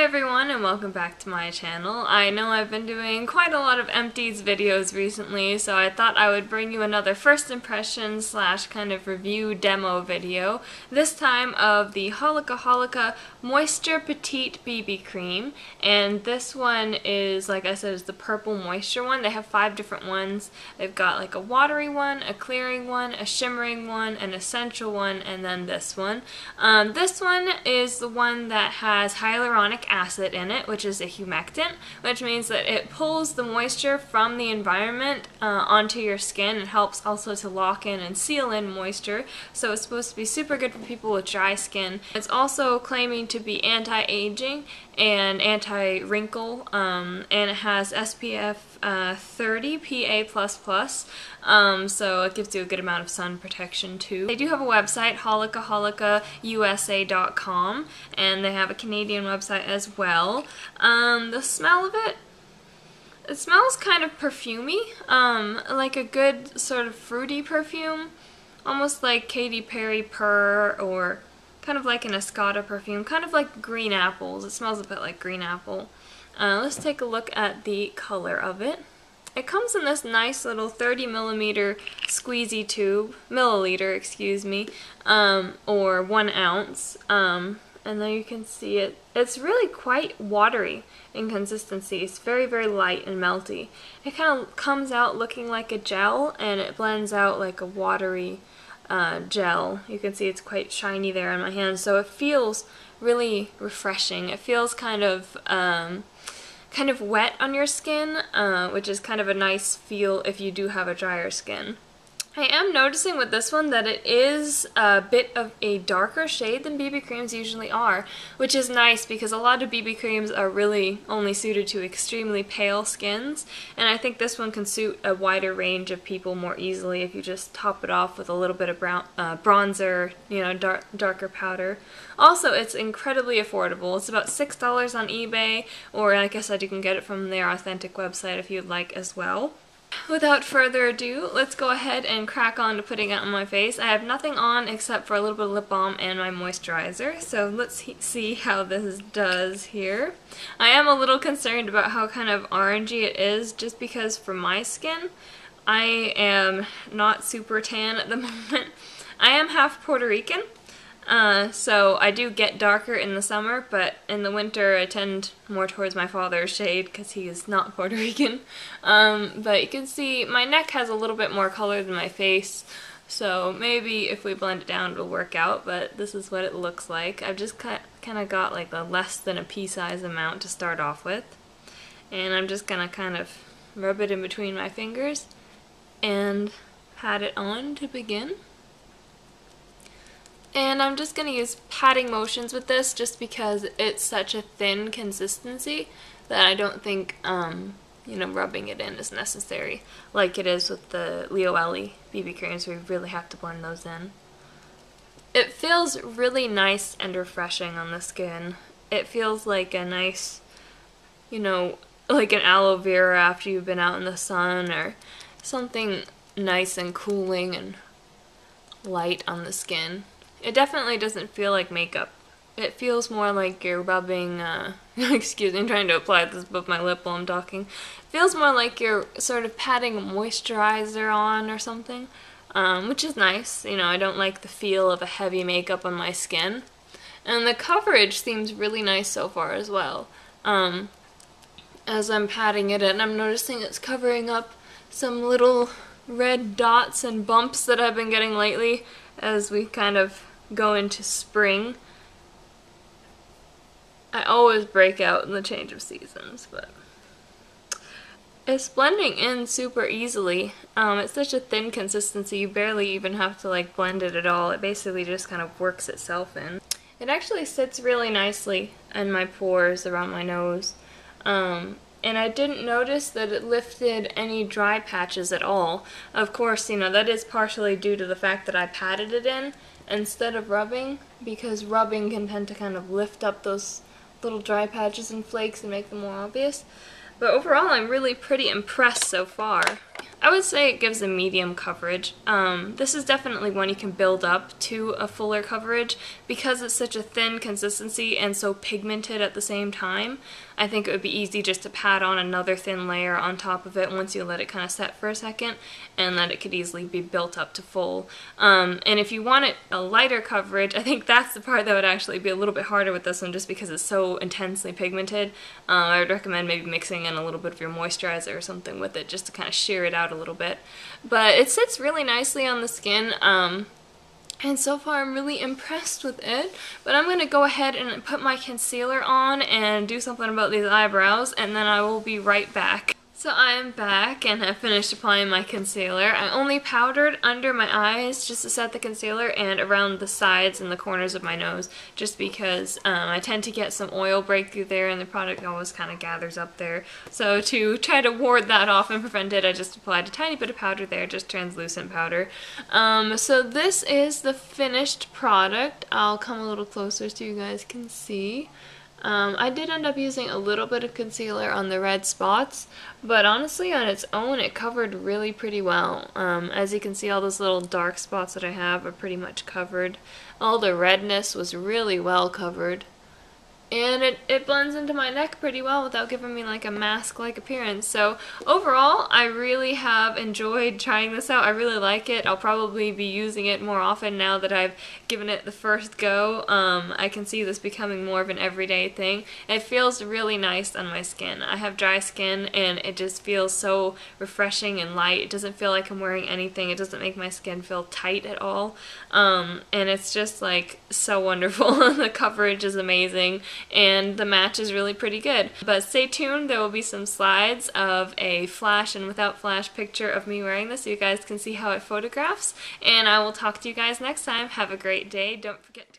everyone, and welcome back to my channel. I know I've been doing quite a lot of empties videos recently, so I thought I would bring you another first impression slash kind of review demo video, this time of the Holika Holika Moisture Petit BB Cream, and this one is, like I said, is the purple moisture one. They have 5 different ones. They've got like a watery one, a clearing one, a shimmering one, an essential one, and then this one. This one is the one that has hyaluronic acid in it, which is a humectant, which means that it pulls the moisture from the environment onto your skin. It helps also to lock in and seal in moisture, so it's supposed to be super good for people with dry skin. It's also claiming to be anti-aging and anti-wrinkle, and it has SPF 30 PA++, so it gives you a good amount of sun protection too. They do have a website, holikaholikausa.com, and they have a Canadian website as well. The smell of it smells kind of perfumey, like a good sort of fruity perfume, almost like Katy Perry Purr, or kind of like an Escada perfume, kind of like green apples. It smells a bit like green apple. Let's take a look at the color of it. It comes in this nice little 30mm squeezy tube, milliliter, excuse me, or 1 ounce, and there you can see it. It's really quite watery in consistency. It's very, very light and melty. It kind of comes out looking like a gel, and it blends out like a watery gel. You can see it's quite shiny there on my hand, so it feels really refreshing. It feels kind of wet on your skin, which is kind of a nice feel if you do have a drier skin. I am noticing with this one that it is a bit of a darker shade than BB creams usually are, which is nice because a lot of BB creams are really only suited to extremely pale skins, and I think this one can suit a wider range of people more easily if you just top it off with a little bit of bronzer, you know, darker powder. Also, it's incredibly affordable. It's about $6 on eBay, or like I said, you can get it from their authentic website if you'd like as well. Without further ado, let's go ahead and crack on to putting it on my face. I have nothing on except for a little bit of lip balm and my moisturizer, so let's see how this does here. I am a little concerned about how kind of orangey it is, just because for my skin, I am not super tan at the moment. I am half Puerto Rican, so I do get darker in the summer, but in the winter I tend more towards my father's shade because he is not Puerto Rican. But you can see my neck has a little bit more color than my face, so maybe if we blend it down it'll work out, but this is what it looks like. I've just kind of got like a less than a pea-size amount to start off with, and I'm just gonna kind of rub it in between my fingers and pat it on to begin. And I'm just going to use patting motions with this just because it's such a thin consistency that I don't think, you know, rubbing it in is necessary like it is with the Leo Ellie BB creams where you really have to blend those in. It feels really nice and refreshing on the skin. It feels like a nice, you know, like an aloe vera after you've been out in the sun, or something nice and cooling and light on the skin. It definitely doesn't feel like makeup. It feels more like you're rubbing, excuse me, I'm trying to apply this above my lip while I'm talking. It feels more like you're sort of patting a moisturizer on or something, which is nice. You know, I don't like the feel of a heavy makeup on my skin. And the coverage seems really nice so far as well. As I'm patting it in, I'm noticing it's covering up some little red dots and bumps that I've been getting lately as we kind of go into spring. I always break out in the change of seasons, but it's blending in super easily. It's such a thin consistency, you barely even have to like blend it at all. It basically just kind of works itself in. It actually sits really nicely in my pores around my nose. And I didn't notice that it lifted any dry patches at all. Of course, you know, that is partially due to the fact that I patted it in instead of rubbing, because rubbing can tend to kind of lift up those little dry patches and flakes and make them more obvious. But overall, I'm really pretty impressed so far. I would say it gives a medium coverage. This is definitely one you can build up to a fuller coverage because it's such a thin consistency and so pigmented at the same time. I think it would be easy just to pat on another thin layer on top of it once you let it kind of set for a second, and that it could easily be built up to full. And if you want it a lighter coverage, I think that's the part that would actually be a little bit harder with this one just because it's so intensely pigmented. I would recommend maybe mixing in a little bit of your moisturizer or something with it just to kind of sheer it out a little bit. But it sits really nicely on the skin. And so far I'm really impressed with it, but I'm going to go ahead and put my concealer on and do something about these eyebrows, and then I will be right back. So I am back and have finished applying my concealer. I only powdered under my eyes just to set the concealer and around the sides and the corners of my nose just because I tend to get some oil breakthrough there and the product always kind of gathers up there. So to try to ward that off and prevent it, I just applied a tiny bit of powder there, just translucent powder. So this is the finished product. I'll come a little closer so you guys can see. I did end up using a little bit of concealer on the red spots, but honestly on its own it covered really pretty well. As you can see, all those little dark spots that I have are pretty much covered. All the redness was really well covered. And it blends into my neck pretty well without giving me like a mask-like appearance. So overall, I really have enjoyed trying this out. I really like it. I'll probably be using it more often now that I've given it the first go. I can see this becoming more of an everyday thing. It feels really nice on my skin. I have dry skin and it just feels so refreshing and light. It doesn't feel like I'm wearing anything. It doesn't make my skin feel tight at all. And it's just like so wonderful. The coverage is amazing. And the match is really pretty good. But stay tuned, there will be some slides of a flash and without flash picture of me wearing this so you guys can see how it photographs. And I will talk to you guys next time. Have a great day. Don't forget to